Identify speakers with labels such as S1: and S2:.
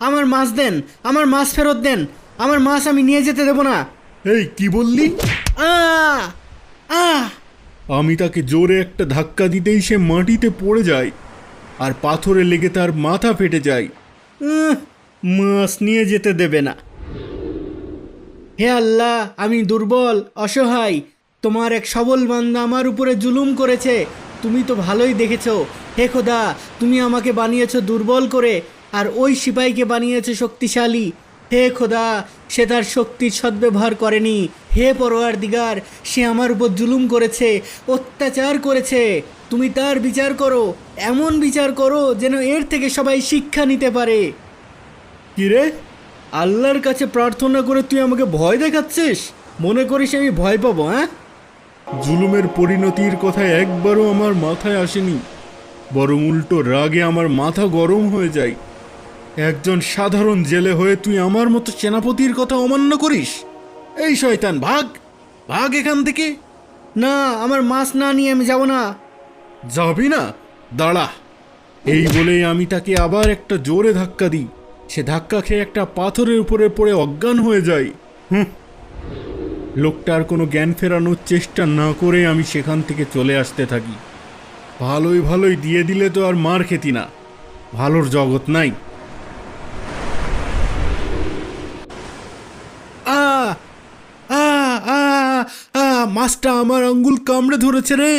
S1: আমার মাছ দেন, আমার মাছ ফেরত দেন, আমার মাছ আমি নিয়ে যেতে দেবো না।
S2: এই কি বললি?
S1: আহ আহ
S2: আমি তাকে জোরে একটা ধাক্কা দিতেই সে মাটিতে পড়ে যায় আর পাথরে লেগে তার মাথা ফেটে যায়।
S1: উহ, মাছ নিয়ে যেতে দেবে না। হে আল্লাহ, আমি দুর্বল অসহায়, তোমার এক সবল বান্দা আমার উপরে জুলুম করেছে, তুমি তো ভালোই দেখেছো। হে খোদা, তুমি আমাকে বানিয়েছো দুর্বল করে, আর ওই সিপাহীকে বানিয়েছো শক্তিশালী। হে খোদা, সে তার শক্তির সদ্ব্যবহার করেনি। হে পরওয়ারদিগার, সে আমার উপর জুলুম করেছে, অত্যাচার করেছে। তুমি তার বিচার করো, এমন বিচার করো যেন এর থেকে সবাই শিক্ষা নিতে পারে।
S2: কিরে,
S1: আল্লাহর কাছে প্রার্থনা করে তুই আমাকে ভয় দেখাচ্ছিস? মনে করিস আমি ভয় পাবো? হ্যাঁ,
S2: জুলুমের পরিণতির কথা একবারও আমার মাথায় আসেনি, বরং উল্টো রাগে আমার মাথা গরম হয়ে যায়। একজন সাধারণ জেলে হয়ে তুই আমার মতো সেনাপতির কথা অমান্য করিস? এই শয়তান, ভাগ ভাগ এখান থেকে।
S1: না, আমার মাছ না নিয়ে আমি যাব না।
S2: যাবি না? দাঁড়া। এই বলেই আমি তাকে আবার একটা জোরে ধাক্কা দিই। সে ধাক্কা খেয়ে একটা পাথরের উপরে পড়ে অজ্ঞান হয়ে যায়। লোকটার কোনো জ্ঞান ফেরানোর চেষ্টা না করে আমি সেখান থেকে চলে আসতে থাকি। ভালোই ভালোই দিয়ে দিলে তো আর মার খেতি না, ভালোর জগৎ নাই। আ আ আ আ মাছটা আমার আঙ্গুল কামড়ে ধরেছে রে।